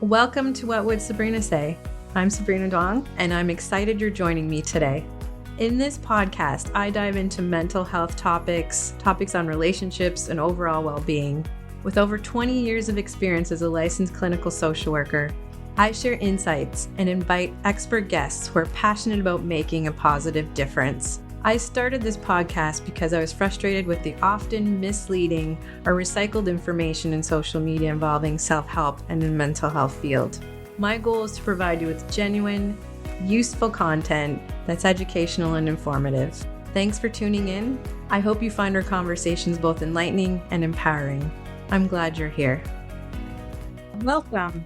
Welcome to What Would Sabrina Say? I'm Sabrina Dong, and I'm excited you're joining me today. In this podcast, I dive into mental health topics on relationships and overall well-being. With over 20 years of experience as a licensed clinical social worker, I share insights and invite expert guests who are passionate about making a positive difference. I started this podcast because I was frustrated with the often misleading or recycled information in social media involving self-help and the mental health field. My goal is to provide you with genuine, useful content that's educational and informative. Thanks for tuning in. I hope you find our conversations both enlightening and empowering. I'm glad you're here. Welcome.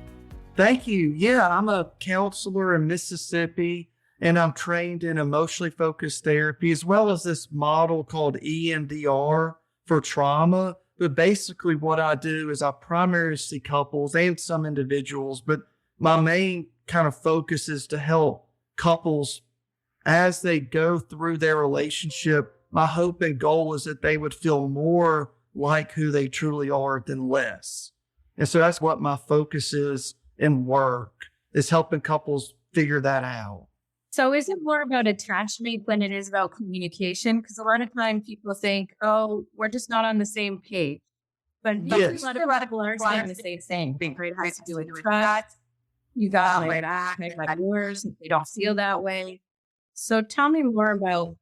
Thank you. Yeah, I'm a counselor in Mississippi, and I'm trained in emotionally focused therapy, as well as this model called EMDR for trauma. But basically what I do is I primarily see couples and some individuals, but my main kind of focus is to help couples as they go through their relationship. My hope and goal is that they would feel more like who they truly are than less. And so that's what my focus is in work, is helping couples figure that out. So is it more about attachment than it is about communication? Because a lot of times people think, oh, we're just not on the same page. But Yes. a lot of people are saying the same thing. It has to do with trust. You got my back, I got yours. They don't feel that way. So tell me more about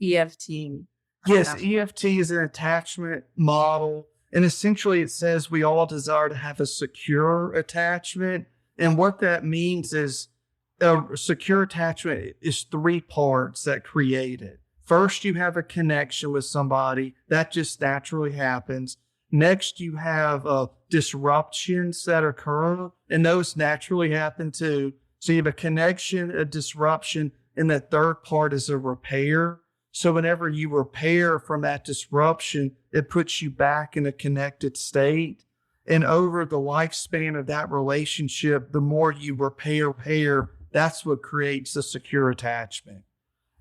EFT. Yes, EFT is an attachment model. And essentially it says we all desire to have a secure attachment. And what that means is a secure attachment is three parts that create it. First, you have a connection with somebody. That just naturally happens. Next, you have disruptions that occur, and those naturally happen too. So you have a connection, a disruption, and the third part is a repair. So whenever you repair from that disruption, it puts you back in a connected state. And over the lifespan of that relationship, the more you repair, that's what creates a secure attachment.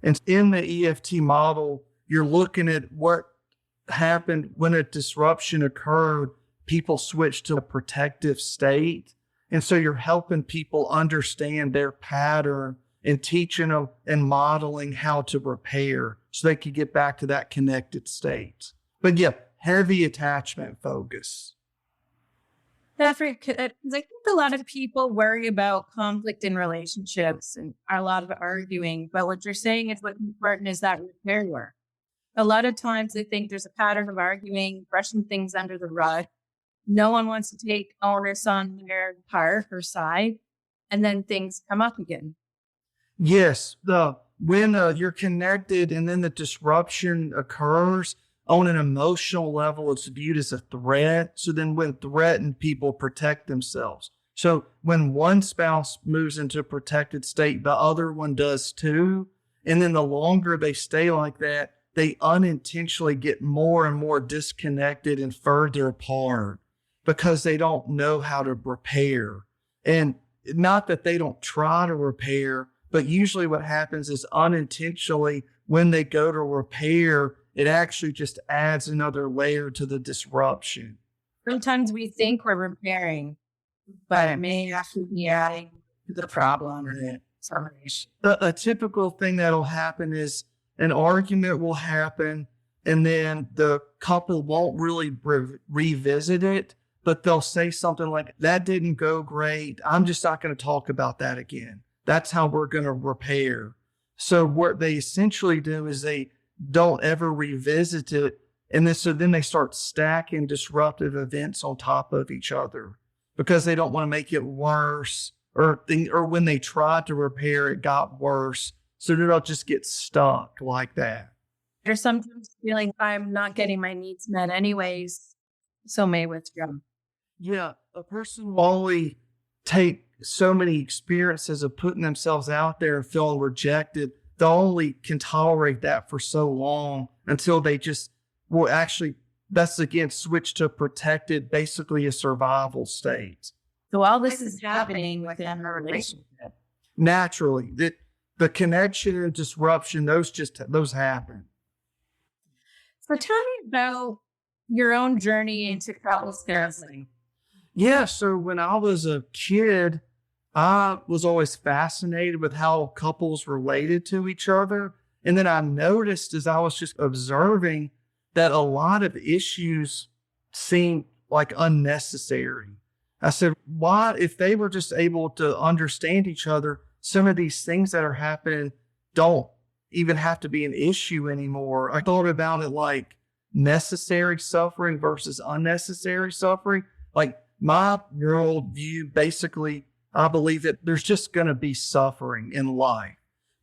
And in the EFT model, you're looking at what happened when a disruption occurred. People switched to a protective state. And so you're helping people understand their pattern and teaching them and modeling how to repair so they could get back to that connected state. But yeah, heavy attachment focus. That's right. 'Cause I think a lot of people worry about conflict in relationships and a lot of arguing. But what you're saying is what's important is that repair work. A lot of times they think there's a pattern of arguing, brushing things under the rug. No one wants to take onus on their part or side, and then things come up again. Yes, when you're connected and then the disruption occurs on an emotional level, it's viewed as a threat. So then when threatened, people protect themselves. So when one spouse moves into a protected state, the other one does too. And then the longer they stay like that, they unintentionally get more and more disconnected and further apart because they don't know how to repair. And not that they don't try to repair, but usually what happens is unintentionally when they go to repair, it actually just adds another layer to the disruption. Sometimes we think we're repairing, but it may actually be adding to the problem or the termination. A typical thing that'll happen is an argument will happen and then the couple won't really revisit it, but they'll say something like, that didn't go great. I'm just not going to talk about that again. That's how we're going to repair. So what they essentially do is they don't ever revisit it. And then they start stacking disruptive events on top of each other because they don't want to make it worse, or when they tried to repair, it got worse. So they'll just get stuck like that. Or sometimes feeling I'm not getting my needs met anyways, so may withdraw. Yeah, a person will only take so many experiences of putting themselves out there and feeling rejected. They only can tolerate that for so long until they just will actually, that's again, switch to protected, basically a survival state. So all this is happening within a relationship. Naturally, the connection and disruption, those happen. So tell me about your own journey into couples counseling. Yeah. So when I was a kid, I was always fascinated with how couples related to each other. And then I noticed as I was just observing that a lot of issues seemed like unnecessary. I said, why, if they were just able to understand each other, some of these things that are happening don't even have to be an issue anymore. I thought about it like necessary suffering versus unnecessary suffering. Like my worldview, basically, I believe that there's just going to be suffering in life,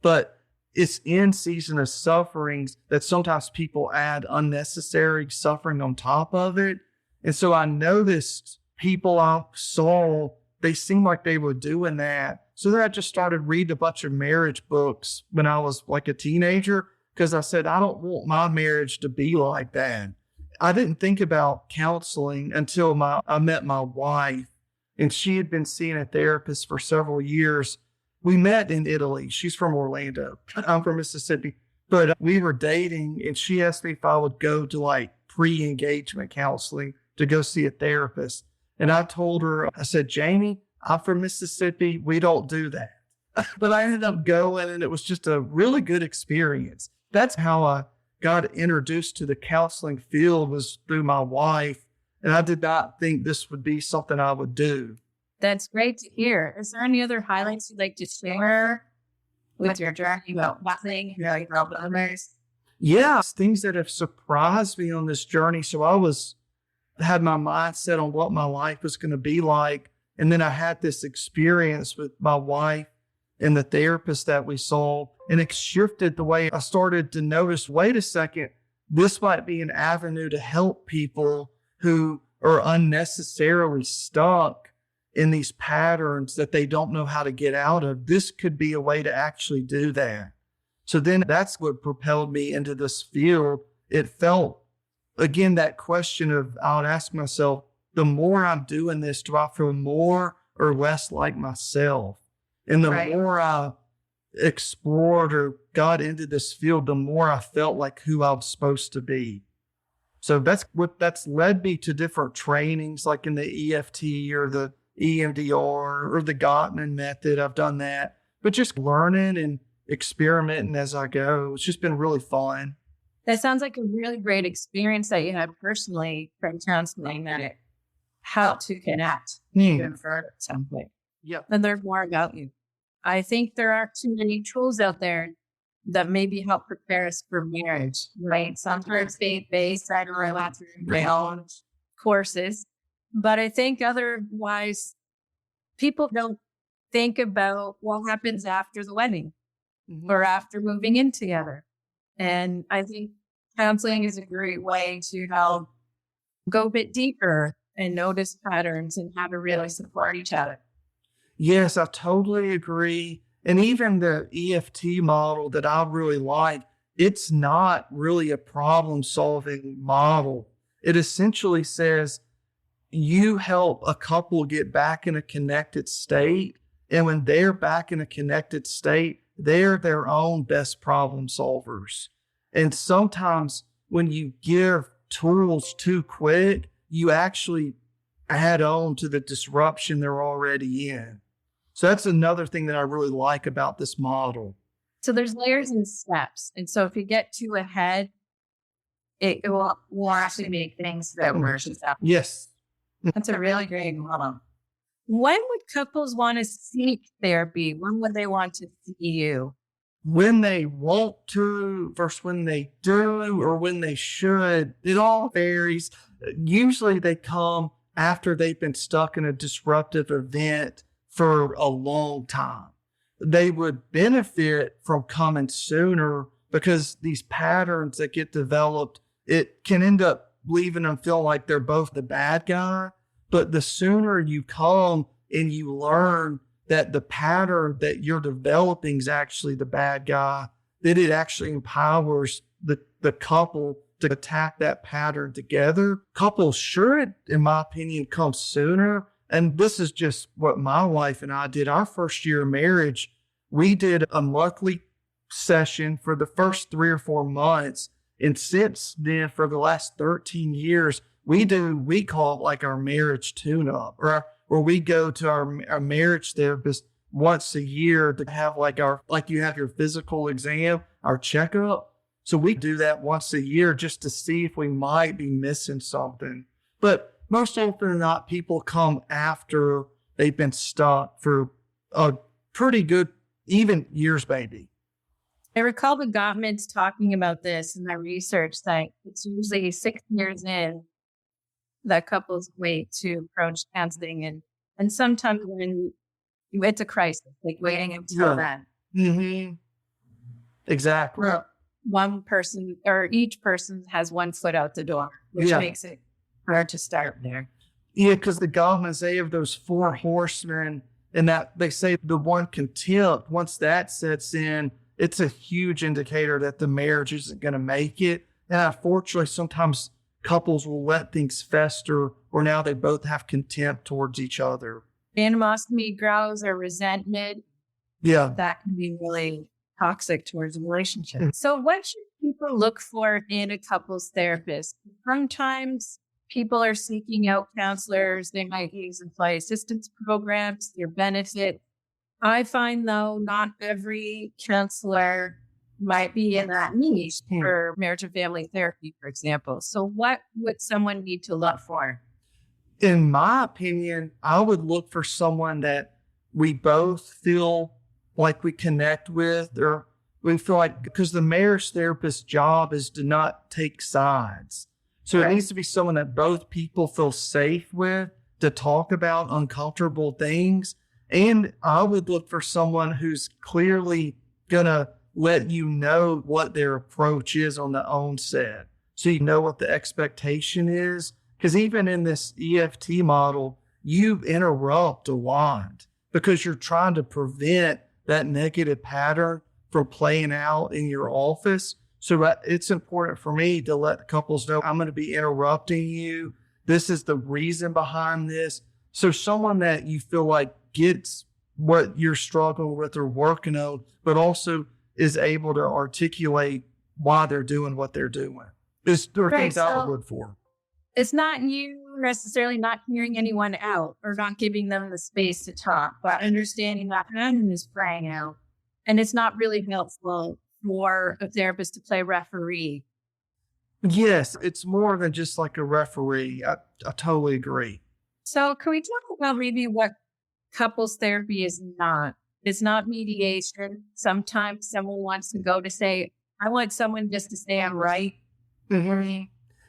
but it's in season of sufferings that sometimes people add unnecessary suffering on top of it. And so I noticed people I saw, they seemed like they were doing that. So then I just started reading a bunch of marriage books when I was like a teenager, because I said, I don't want my marriage to be like that. I didn't think about counseling until I met my wife, and she had been seeing a therapist for several years. We met in Italy. She's from Orlando. I'm from Mississippi. But we were dating, and she asked me if I would go to like pre-engagement counseling to go see a therapist. And I told her, I said, Jamie, I'm from Mississippi. We don't do that. But I ended up going, and it was just a really good experience. That's how I got introduced to the counseling field, was through my wife. And I did not think this would be something I would do. That's great to hear. Is there any other highlights you'd like to share with your journey about nothing? You're like others? Yeah, things that have surprised me on this journey. So had my mindset on what my life was going to be like. And then I had this experience with my wife and the therapist that we saw, and it shifted the way I started to notice, wait a second, this might be an avenue to help people who are unnecessarily stuck in these patterns that they don't know how to get out of. This could be a way to actually do that. So then that's what propelled me into this field. It felt, again, that question of, I would ask myself, the more I'm doing this, do I feel more or less like myself? And the more I explored or got into this field, the more I felt like who I was supposed to be. So that's led me to different trainings, like in the EFT or the EMDR or the Gottman method. I've done that, but just learning and experimenting as I go. It's just been really fun. That sounds like a really great experience that you had personally from counseling, that it helped to connect even further at some point. Yeah. And learn more about you. I think there are too many tools out there that maybe help prepare us for marriage, right? Sometimes faith-based, I know I went through my own courses, but I think otherwise people don't think about what happens after the wedding or after moving in together. And I think counseling is a great way to help go a bit deeper and notice patterns and how to really support each other. Yes, I totally agree. And even the EFT model that I really like, it's not really a problem-solving model. It essentially says you help a couple get back in a connected state. And when they're back in a connected state, they're their own best problem solvers. And sometimes when you give tools too quick, you actually add on to the disruption they're already in. So that's another thing that I really like about this model. So there's layers and steps. And so if you get too ahead, it will actually make things that worse. Yes. That's a really great model. When would couples want to seek therapy? When would they want to see you? When they want to versus when they do or when they should. It all varies. Usually they come after they've been stuck in a disruptive event for a long time. They would benefit from coming sooner because these patterns that get developed, it can end up leaving them feel like they're both the bad guy. But the sooner you come and you learn that the pattern that you're developing is actually the bad guy, that it actually empowers the couple to attack that pattern together. Couples should, in my opinion, come sooner. And this is just what my wife and I did. Our first year of marriage, we did a monthly session for the first 3 or 4 months. And since then, for the last 13 years, we call it like our marriage tune-up, or we go to our marriage therapist once a year to have like you have your physical exam, our checkup. So we do that once a year just to see if we might be missing something. But most often than not, people come after they've been stuck for a pretty good, even years, maybe. I recall the Gottmans talking about this in their research that it's usually 6 years in that couples wait to approach counseling. And sometimes when it's a crisis, like waiting until then. Mm-hmm. Exactly. Well, one person or each person has one foot out the door, which makes it hard to start there. Yeah, because the Gottmans, they have those 4 horsemen, and that they say the one contempt, once that sets in, it's a huge indicator that the marriage isn't going to make it. And unfortunately, sometimes couples will let things fester, or now they both have contempt towards each other. Animosity grows or resentment. Yeah. That can be really toxic towards a relationship. So what should people look for in a couples therapist? Sometimes people are seeking out counselors. They might use employee assistance programs, their benefit. I find, though, not every counselor might be in that niche for marriage and family therapy, for example. So what would someone need to look for? In my opinion, I would look for someone that we both feel like we connect with, or we feel like, because the marriage therapist's job is to not take sides. So it needs to be someone that both people feel safe with to talk about uncomfortable things. And I would look for someone who's clearly going to let you know what their approach is on the onset, so you know what the expectation is. Because even in this EFT model, you interrupt a lot because you're trying to prevent that negative pattern from playing out in your office. So it's important for me to let couples know, I'm going to be interrupting you. This is the reason behind this. So someone that you feel like gets what you're struggling with or working on, but also is able to articulate why they're doing what they're doing. There are things I would look for. It's not you necessarily not hearing anyone out or not giving them the space to talk, but understanding that pattern is playing out. And it's not really helpful for a therapist to play referee. Yes, it's more than just like a referee. I totally agree. So can we talk about maybe what couples therapy is not? It's not mediation. Sometimes someone wants to go to say, I want someone just to say I'm right. Mm-hmm.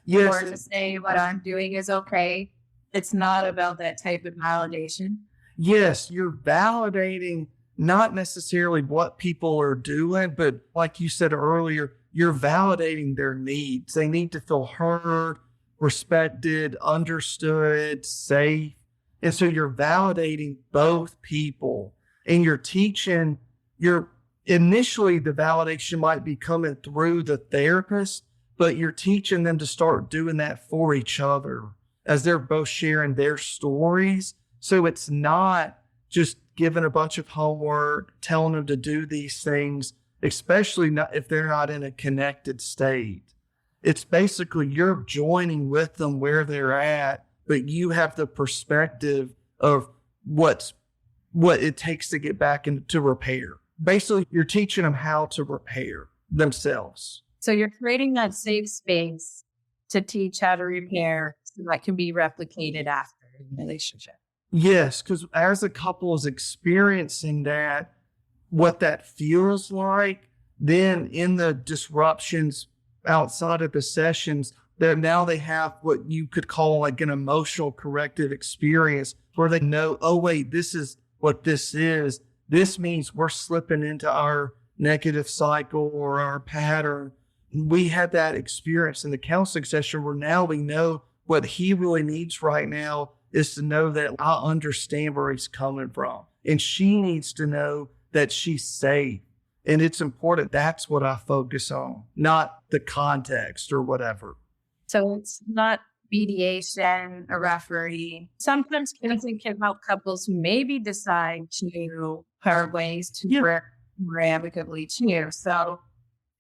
Yes. Or to say what I'm doing is okay. It's not about that type of validation. Yes, you're validating not necessarily what people are doing, but like you said earlier, you're validating their needs. They need to feel heard, respected, understood, safe. And so you're validating both people, and you're teaching, initially the validation might be coming through the therapist, but you're teaching them to start doing that for each other as they're both sharing their stories. So it's not just giving a bunch of homework, telling them to do these things, especially not if they're not in a connected state. It's basically you're joining with them where they're at, but you have the perspective of what it takes to get back into repair. Basically, you're teaching them how to repair themselves. So you're creating that safe space to teach how to repair so that can be replicated after in a relationship. Yes, because as a couple is experiencing that, what that feels like, then in the disruptions outside of the sessions, that now they have what you could call like an emotional corrective experience where they know, oh, wait, this is what this is. This means we're slipping into our negative cycle or our pattern. We had that experience in the counseling session where now we know what he really needs right now is to know that I understand where he's coming from. And she needs to know that she's safe. And it's important. That's what I focus on, not the context or whatever. So it's not mediation, a referee. Sometimes counseling can help couples who maybe decide to part ways to work more amicably too. So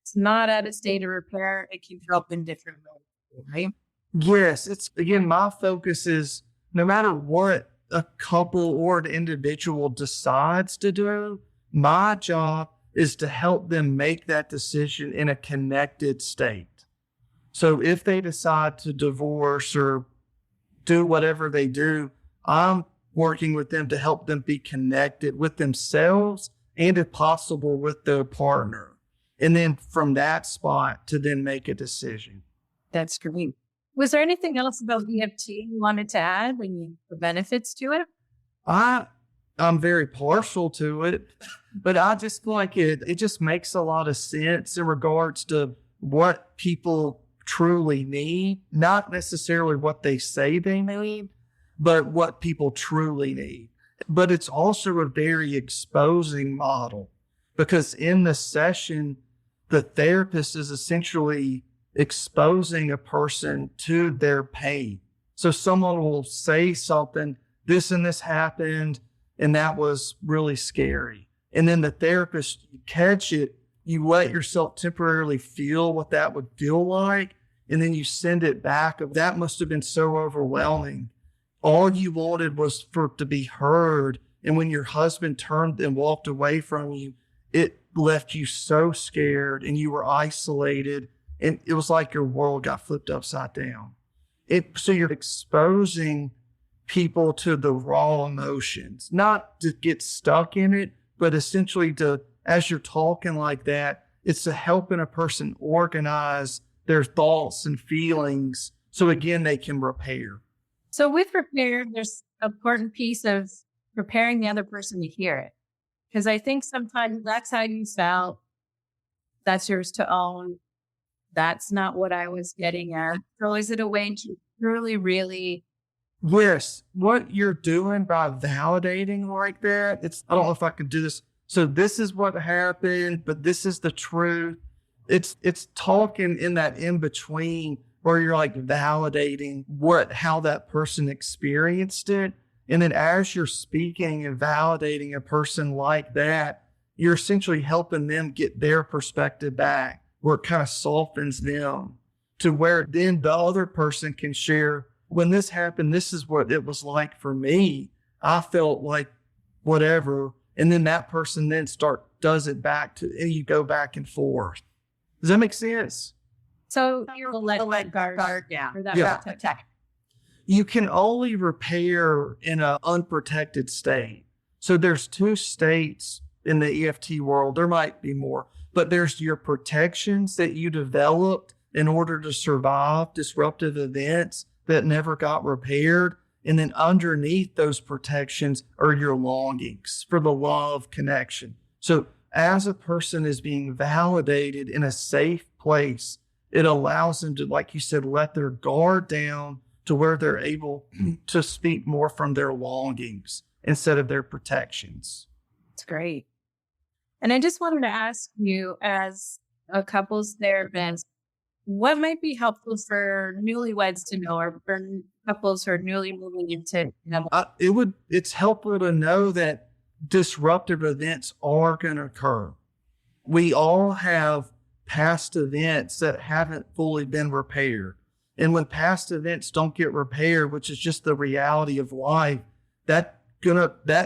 it's not at a state of repair. It can help in different ways, right? Yes, it's again, my focus is no matter what a couple or an individual decides to do, my job is to help them make that decision in a connected state. So if they decide to divorce or do whatever they do, I'm working with them to help them be connected with themselves and, if possible, with their partner. And then from that spot to then make a decision. That's great. Was there anything else about EFT you wanted to add when the benefits to it? I'm very partial to it, but I just feel like it just makes a lot of sense in regards to what people truly need, not necessarily what they say they need, but what people truly need. But it's also a very exposing model because in the session, the therapist is essentially exposing a person to their pain. So someone will say something, this and this happened, and that was really scary. And then the therapist, you catch it, you let yourself temporarily feel what that would feel like, and then you send it back. That must have been so overwhelming. All you wanted was for it to be heard. And when your husband turned and walked away from you, it left you so scared and you were isolated. And it was like your world got flipped upside down. So you're exposing people to the raw emotions, not to get stuck in it, but essentially to, as you're talking like that, it's to helping a person organize their thoughts and feelings so again, they can repair. So with repair, there's an important piece of preparing the other person to hear it. Because I think sometimes that's how you felt. That's yours to own. That's not what I was getting at. So is it a way to really... Yes. What you're doing by validating like that, I don't know if I can do this. So this is what happened, but this is the truth. It's talking in that in between where you're like validating how that person experienced it. And then as you're speaking and validating a person like that, you're essentially helping them get their perspective back, where it kind of softens them to where then the other person can share, when this happened, this is what it was like for me. I felt like whatever. And then that person then does it back and you go back and forth. Does that make sense? So you're let guard down. Or that protect. You can only repair in an unprotected state. So there's two states in the EFT world. There might be more, but there's your protections that you developed in order to survive disruptive events that never got repaired. And then underneath those protections are your longings for the love connection. So as a person is being validated in a safe place, it allows them to, like you said, let their guard down to where they're able to speak more from their longings instead of their protections. That's great. And I just wanted to ask you, as a couples therapist, what might be helpful for newlyweds to know, or for couples who are newly moving into? It's helpful to know that disruptive events are going to occur. We all have past events that haven't fully been repaired. And when past events don't get repaired, which is just the reality of life, that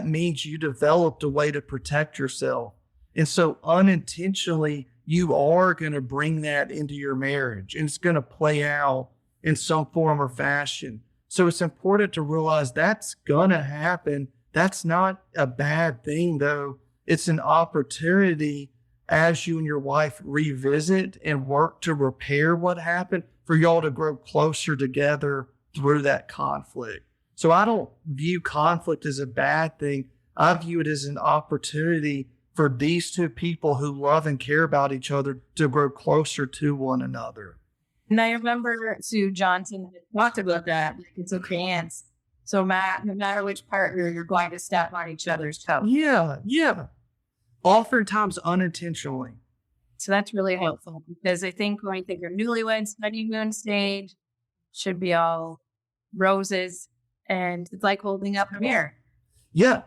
means you developed a way to protect yourself. And so unintentionally, you are going to bring that into your marriage, and it's going to play out in some form or fashion. So it's important to realize that's going to happen. That's not a bad thing, though. It's an opportunity as you and your wife revisit and work to repair what happened for y'all to grow closer together through that conflict. So I don't view conflict as a bad thing. I view it as an opportunity for these two people who love and care about each other to grow closer to one another. And I remember Sue Johnson talked about that. It's a dance. So no matter which partner, you're going to step on each other's toes. Yeah. Oftentimes unintentionally. So that's really helpful, because I think when I think of newlyweds, honeymoon stage should be all roses, and it's like holding up a mirror. Yeah.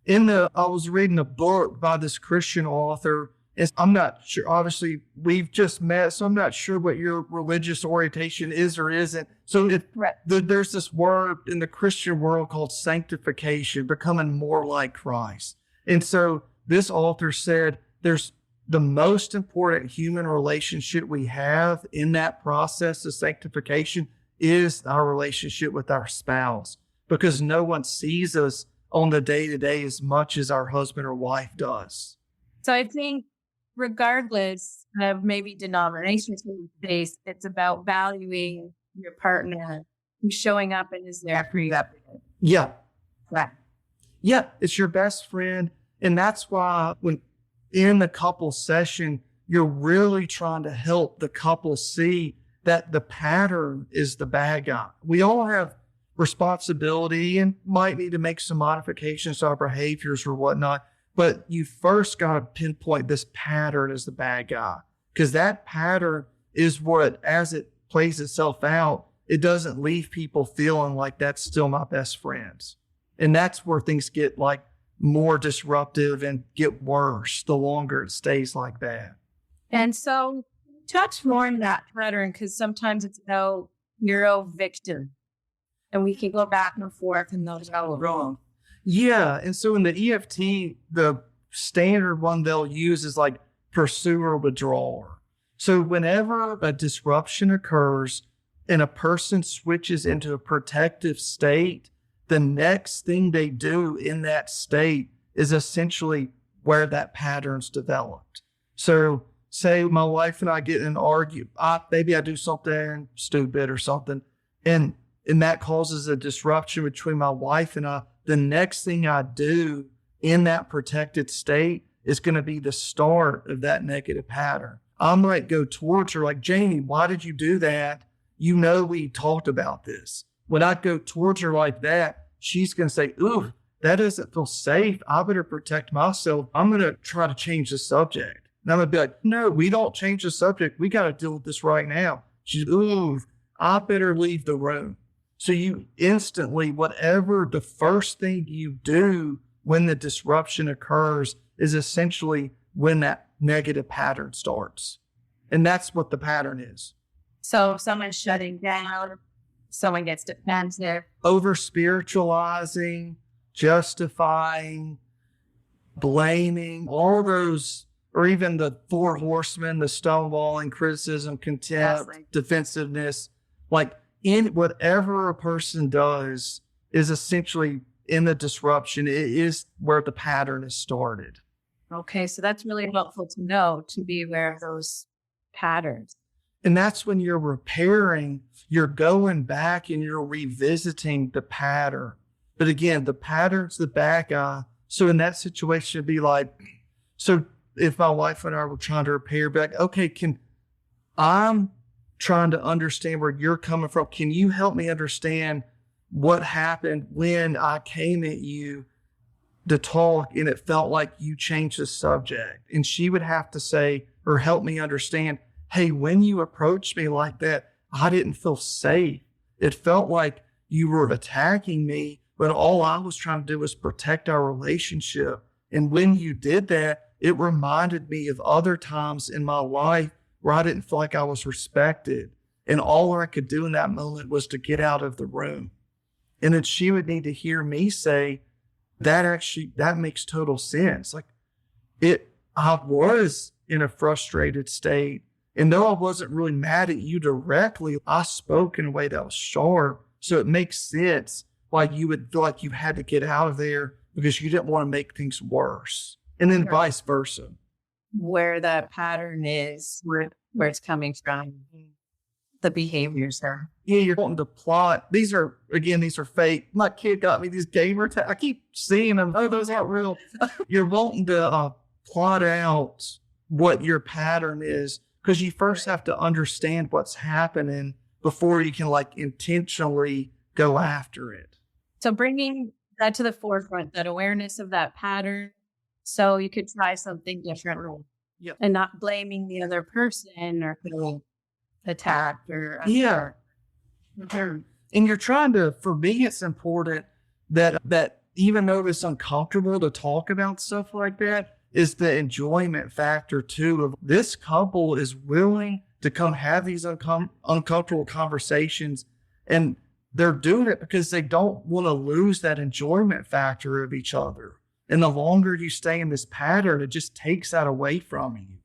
I was reading a book by this Christian author, I'm not sure, obviously, we've just met, so I'm not sure what your religious orientation is or isn't. So there's this word in the Christian world called sanctification, becoming more like Christ. And so this author said there's the most important human relationship we have in that process of sanctification is our relationship with our spouse, because no one sees us on the day-to-day as much as our husband or wife does. So I think regardless of maybe denominations based, it's about valuing your partner who's showing up and is there for you. Yeah. Right. Yeah, it's your best friend. And that's why when in the couple session, you're really trying to help the couple see that the pattern is the bad guy. We all have responsibility and might need to make some modifications to our behaviors or whatnot. But you first got to pinpoint this pattern as the bad guy, because that pattern is what, as it plays itself out, it doesn't leave people feeling like that's still my best friends. And that's where things get like more disruptive and get worse the longer it stays like that. And so touch more on that pattern, because sometimes it's about hero victim. And we can go back and forth and those go wrong. Yeah. And so in the EFT, the standard one they'll use is like pursuer withdrawer. So whenever a disruption occurs and a person switches into a protective state, the next thing they do in that state is essentially where that pattern's developed. So say my wife and I get in an argument, maybe I do something stupid or something, and that causes a disruption between my wife and I. The next thing I do in that protected state is going to be the start of that negative pattern. I might go towards her like, Jamie, why did you do that? You know, we talked about this. When I go towards her like that, she's going to say, ooh, that doesn't feel safe. I better protect myself. I'm going to try to change the subject. And I'm going to be like, no, we don't change the subject. We got to deal with this right now. She's, ooh, I better leave the room. So you instantly, whatever the first thing you do when the disruption occurs is essentially when that negative pattern starts. And that's what the pattern is. So if someone's shutting down, someone gets defensive. Over spiritualizing, justifying, blaming, all those, or even the four horsemen, the stonewalling, criticism, contempt, defensiveness, like in whatever a person does is essentially in the disruption. It is where the pattern is started. Okay, so that's really helpful to know, to be aware of those patterns. And that's when you're repairing, you're going back and you're revisiting the pattern. But again, the pattern's the bad guy. So in that situation, it'd be like, so if my wife and I were trying to repair back, okay, I'm trying to understand where you're coming from. Can you help me understand what happened when I came at you to talk and it felt like you changed the subject? And she would have to say, or help me understand, hey, when you approached me like that, I didn't feel safe. It felt like you were attacking me, but all I was trying to do was protect our relationship. And when you did that, it reminded me of other times in my life where I didn't feel like I was respected. And all I could do in that moment was to get out of the room. And then she would need to hear me say, that makes total sense. Like I was in a frustrated state. And though I wasn't really mad at you directly, I spoke in a way that was sharp. So it makes sense why you would feel like you had to get out of there because you didn't want to make things worse. And then vice versa. Where that pattern is, where it's coming from, the behaviors there. Yeah, you're wanting to plot. These are fake. My kid got me these gamer tags. I keep seeing them. Oh, those aren't real. You're wanting to plot out what your pattern is, because you first have to understand what's happening before you can like intentionally go after it. So bringing that to the forefront, that awareness of that pattern, so you could try something differently. Yep. And not blaming the other person or feeling attacked or yeah. And you're trying to, for me, it's important that even though it's uncomfortable to talk about stuff like that, is the enjoyment factor too of this couple is willing to come have these uncomfortable conversations, and they're doing it because they don't want to lose that enjoyment factor of each other. And the longer you stay in this pattern, it just takes that away from you.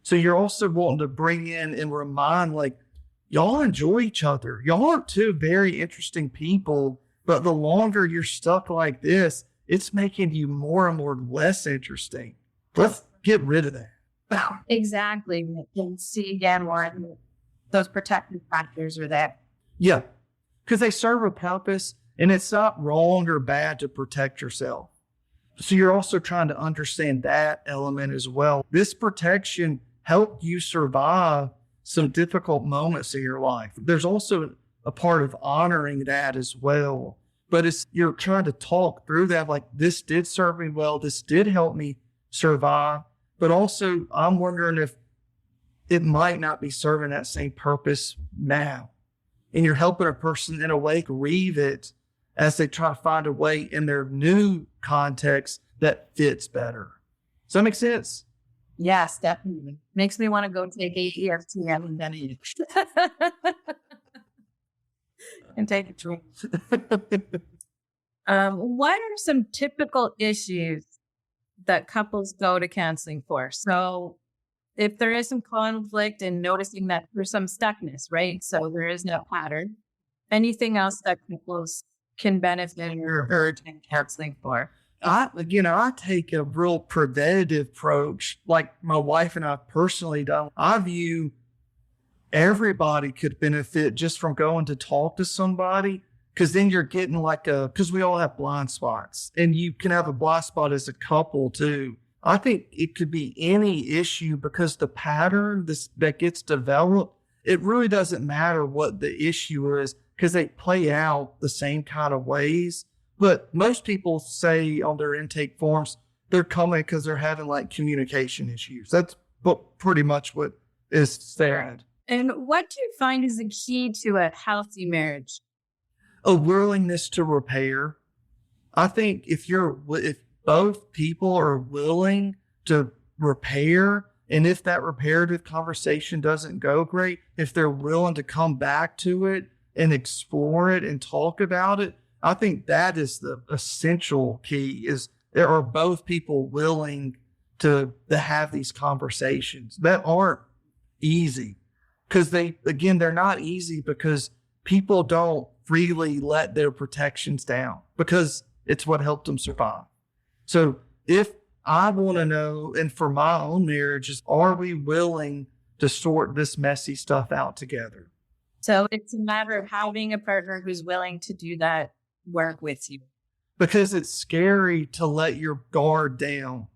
So you're also wanting to bring in and remind, like, y'all enjoy each other. Y'all are two very interesting people, but the longer you're stuck like this, it's making you more and more less interesting. Let's get rid of that. Well, exactly. And see again why those protective factors are there. Yeah, because they serve a purpose, and it's not wrong or bad to protect yourself. So you're also trying to understand that element as well. This protection helped you survive some difficult moments in your life. There's also a part of honoring that as well. But you're trying to talk through that, like, this did serve me well. This did help me survive. But also, I'm wondering if it might not be serving that same purpose now. And you're helping a person in a way grieve it as they try to find a way in their new context that fits better. Does that make sense? Yes, definitely. Makes me want to go take a EFT and then eat. And take a drink. What are some typical issues that couples go to counseling for? So if there is some conflict and noticing that there's some stuckness, right? So there is no pattern. Anything else that couples can benefit or attend counseling for? I take a real preventative approach, like my wife and I personally done. I view everybody could benefit just from going to talk to somebody, because then you're getting because we all have blind spots, and you can have a blind spot as a couple too. I think it could be any issue, because the pattern that gets developed, it really doesn't matter what the issue is, because they play out the same kind of ways. But most people say on their intake forms, they're coming because they're having communication issues. That's pretty much what is said. And what do you find is the key to a healthy marriage? A willingness to repair. I think if both people are willing to repair, and if that reparative conversation doesn't go great, if they're willing to come back to it and explore it and talk about it, I think that is the essential key, is there are both people willing to have these conversations that aren't easy. Because they're not easy because people don't freely let their protections down, because it's what helped them survive. So if I want to know, and for my own marriage, is, are we willing to sort this messy stuff out together? So it's a matter of having a partner who's willing to do that work with you. Because it's scary to let your guard down.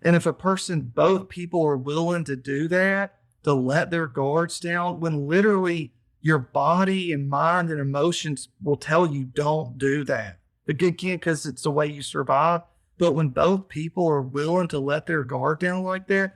And if both people are willing to do that, to let their guards down, when literally your body and mind and emotions will tell you don't do that. Again, because it's the way you survive. But when both people are willing to let their guard down like that,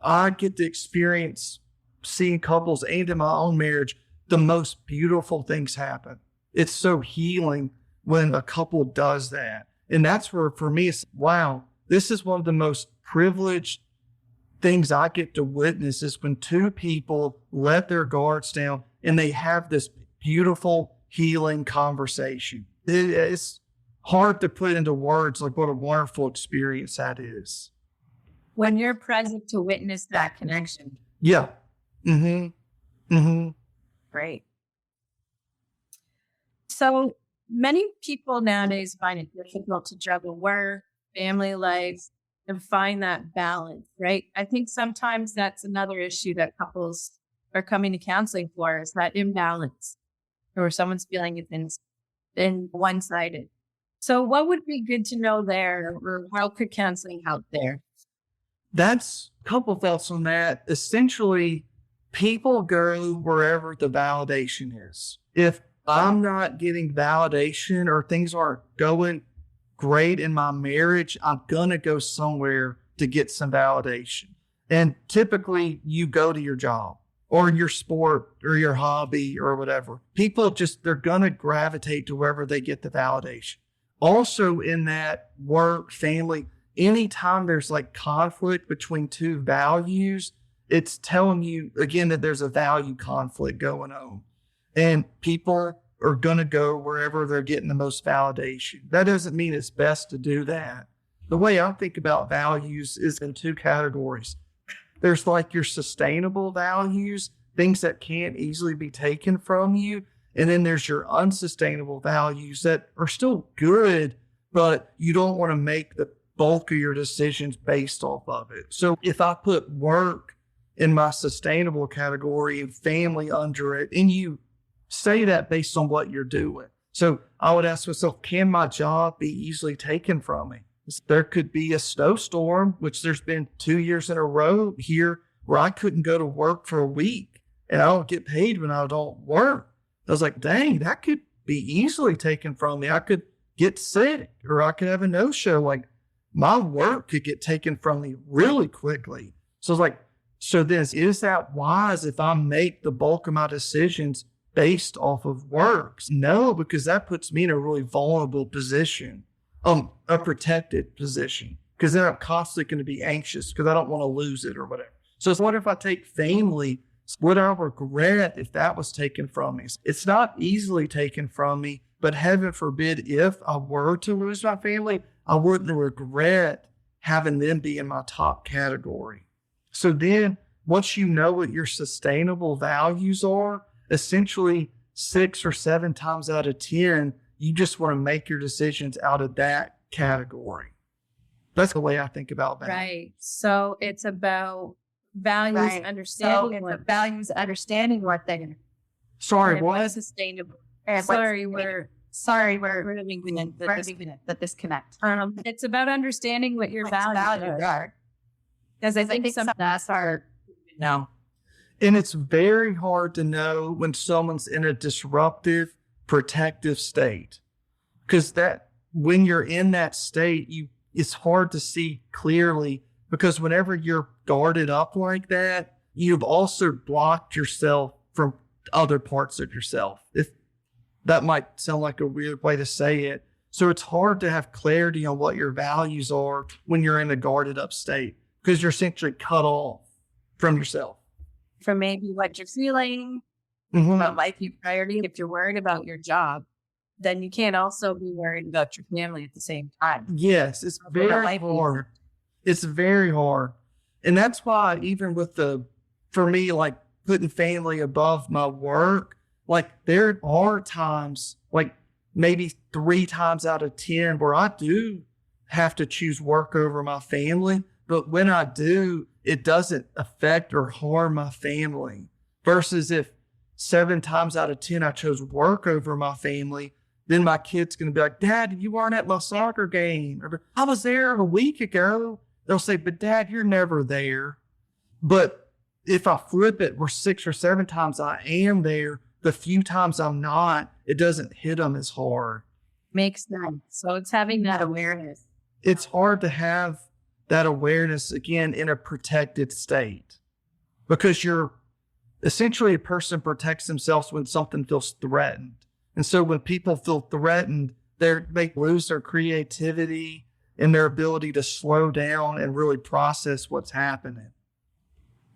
I get to experience seeing couples, and in my own marriage, the most beautiful things happen. It's so healing when a couple does that. And that's where, for me, it's, wow, this is one of the most privileged things I get to witness, is when two people let their guards down and they have this beautiful healing conversation. It's hard to put into words what a wonderful experience that is. When you're present to witness that connection. Yeah. Mm-hmm. Mm-hmm. Great. So many people nowadays find it difficult to juggle work, family life, and find that balance, right? I think sometimes that's another issue that couples are coming to counseling for, is that imbalance, or someone's feeling it's been one-sided. So what would be good to know there, or how could counseling help there? That's a couple thoughts on that. Essentially, people go wherever the validation is. If I'm not getting validation, or things aren't going great in my marriage, I'm going to go somewhere to get some validation. And typically you go to your job or your sport or your hobby or whatever. People they're going to gravitate to wherever they get the validation. Also in that work, family, anytime there's like conflict between two values, it's telling you again that there's a value conflict going on. And people are going to go wherever they're getting the most validation. That doesn't mean it's best to do that. The way I think about values is in two categories. There's like your sustainable values, things that can't easily be taken from you. And then there's your unsustainable values that are still good, but you don't want to make the bulk of your decisions based off of it. So if I put work in my sustainable category and family under it, and you say that based on what you're doing. So I would ask myself, can my job be easily taken from me? There could be a snowstorm, which there's been 2 years in a row here where I couldn't go to work for a week and I don't get paid when I don't work. I was like, dang, that could be easily taken from me. I could get sick or I could have a no-show. Like my work could get taken from me really quickly. So it's like, so then is that wise if I make the bulk of my decisions based off of works? No, because that puts me in a really vulnerable position, a protected position, because then I'm constantly going to be anxious because I don't want to lose it or whatever. So it's what if I take family? Would I regret if that was taken from me? It's not easily taken from me, but heaven forbid if I were to lose my family, I wouldn't regret having them be in my top category. So then once you know what your sustainable values are, essentially 6 or 7 times out of 10, you just want to make your decisions out of that category. That's the way I think about that. Right. So it's about values, understanding understanding what they are. Sorry, what? Sustainable. Sorry, we're living within the disconnect. It's about understanding what your values are. Because I think some that's hard. No. And it's very hard to know when someone's in a disruptive, protective state. Because that when you're in that state, it's hard to see clearly, because whenever you're guarded up like that, you've also blocked yourself from other parts of yourself. If that might sound like a weird way to say it. So it's hard to have clarity on what your values are when you're in a guarded up state, because you're essentially cut off from yourself. from maybe what you're feeling, Mm-hmm. life priority. If you're worried about your job, then you can't also be worried about your family at the same time. Yes, it's very hard. It's very hard. And that's why even with for me, like putting family above my work, like there are times, like maybe 3 times out of 10 where I do have to choose work over my family. But when I do, it doesn't affect or harm my family. Versus if 7 times out of 10 I chose work over my family, then my kid's going to be like, Dad, you weren't at my soccer game. Or, I was there a week ago. They'll say, but Dad, you're never there. But if I flip it, where 6 or 7 times I am there, the few times I'm not, it doesn't hit them as hard. Makes sense. So it's having that awareness. It's hard to have that awareness, again, in a protected state. Because you're essentially, a person protects themselves when something feels threatened. And so when people feel threatened, they lose their creativity and their ability to slow down and really process what's happening.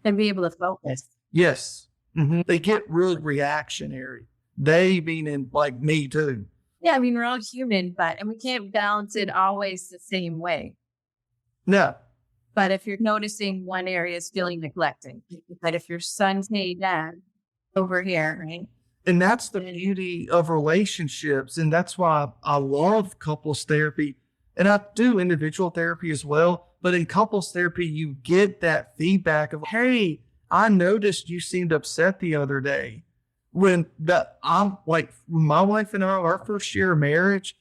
And be able to focus. Yes. Mm-hmm. They get really reactionary. They meaning like me too. Yeah, I mean, we're all human, and we can't balance it always the same way. No. But if you're noticing one area is feeling neglected, but if your son's, hey, Dad, over here, right? And that's the beauty of relationships. And that's why I love couples therapy. And I do individual therapy as well. But in couples therapy, you get that feedback of, hey, I noticed you seemed upset the other day. I'm like, my wife and I, our first year of marriage,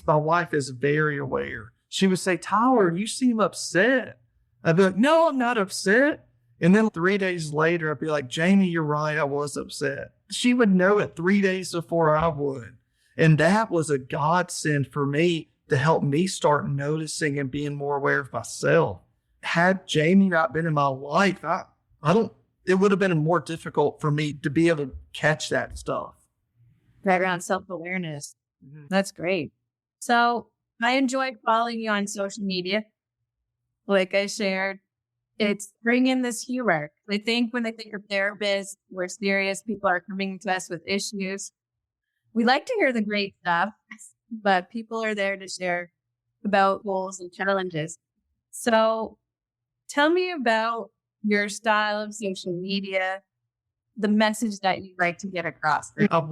my wife is very aware. She would say, Tyler, you seem upset. I'd be like, no, I'm not upset. And then 3 days later, I'd be like, Jamie, you're right. I was upset. She would know it 3 days before I would. And that was a godsend for me to help me start noticing and being more aware of myself. Had Jamie not been in my life, it would have been more difficult for me to be able to catch that stuff. Right around self-awareness. Mm-hmm. That's great. So I enjoyed following you on social media. like I shared, it's bring in this humor. I think when they think of therapists, we're serious. People are coming to us with issues. We like to hear the great stuff, but people are there to share about goals and challenges. So tell me about your style of social media, the message that you'd like to get across. I'm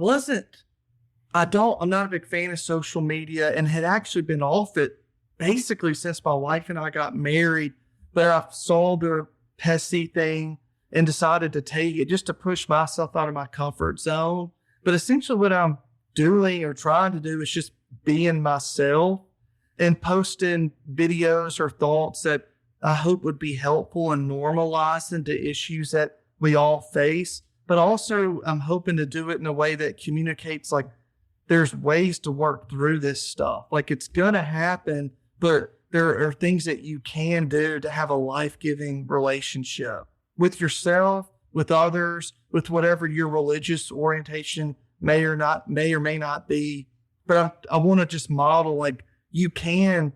not a big fan of social media and had actually been off it basically since my wife and I got married, but I saw the pesky thing and decided to take it just to push myself out of my comfort zone. But essentially what I'm doing or trying to do is just being myself and posting videos or thoughts that I hope would be helpful and normalizing the issues that we all face. But also I'm hoping to do it in a way that communicates like there's ways to work through this stuff. Like it's going to happen, but there are things that you can do to have a life-giving relationship with yourself, with others, with whatever your religious orientation may or may not be. But I want to just model like you can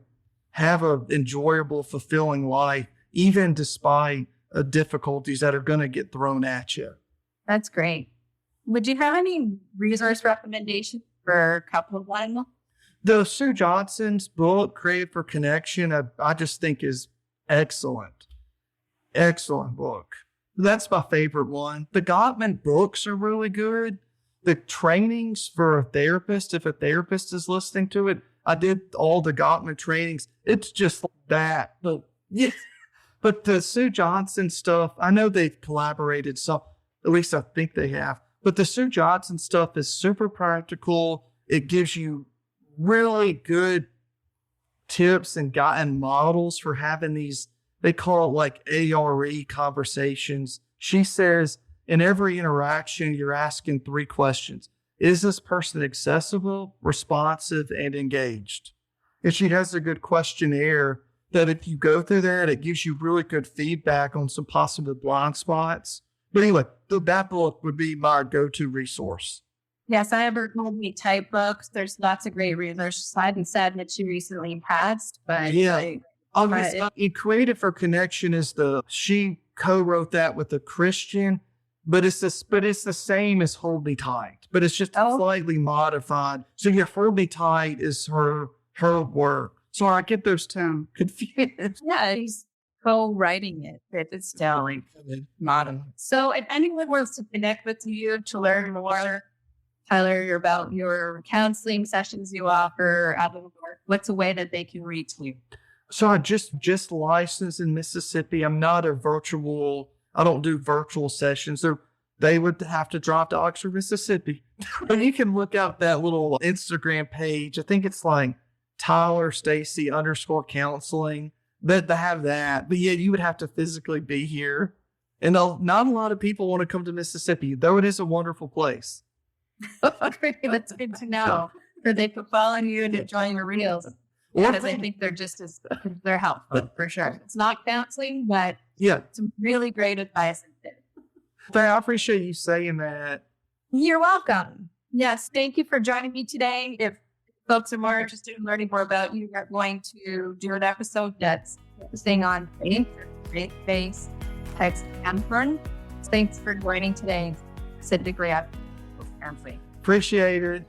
have an enjoyable, fulfilling life, even despite difficulties that are going to get thrown at you. That's great. Would you have any resource recommendations for couple one? The Sue Johnson's book, Created for Connection, I just think is excellent. Excellent book. That's my favorite one. The Gottman books are really good. The trainings for a therapist, if a therapist is listening to it, I did all the Gottman trainings. It's just like that. But yeah, but the Sue Johnson stuff, I know they've collaborated some, at least I think they have. But the Sue Johnson stuff is super practical. It gives you really good tips and models for having these, they call it like ARE conversations. She says in every interaction, you're asking 3 questions. Is this person accessible, responsive, and engaged? And she has a good questionnaire that if you go through that, it gives you really good feedback on some possible blind spots. But anyway, that book would be my go-to resource. Yes, I have her Hold Me Tight books. There's lots of great resources. I hadn't said that she recently passed, but yeah, obviously, Created for Connection she co-wrote that with a Christian, but it's the same as Hold Me Tight, but it's just slightly modified. So yeah, Hold Me Tight is her work. So I get those two confused. Yeah, he's co-writing it. It's still like modern. So if anyone wants to connect with you to learn more, Tyler, about your counseling sessions you offer, what's a way that they can reach you? So I just licensed in Mississippi. I'm not I don't do virtual sessions. So they would have to drive to Oxford, Mississippi. But you can look up that little Instagram page. I think it's like Tyler Stacy _counseling. That they have that. But yeah, you would have to physically be here. And not a lot of people want to come to Mississippi, though it is a wonderful place. That's good to know. Or they could follow you and enjoy your reels. Because I think they're helpful for sure. It's not counseling, but yeah, some really great advice. I appreciate you saying that. You're welcome. Yes, thank you for joining me today. If folks are more interested in learning more about you, we're going to do an episode that's focusing on faith-based types of counseling. Thanks for joining today. Appreciate it.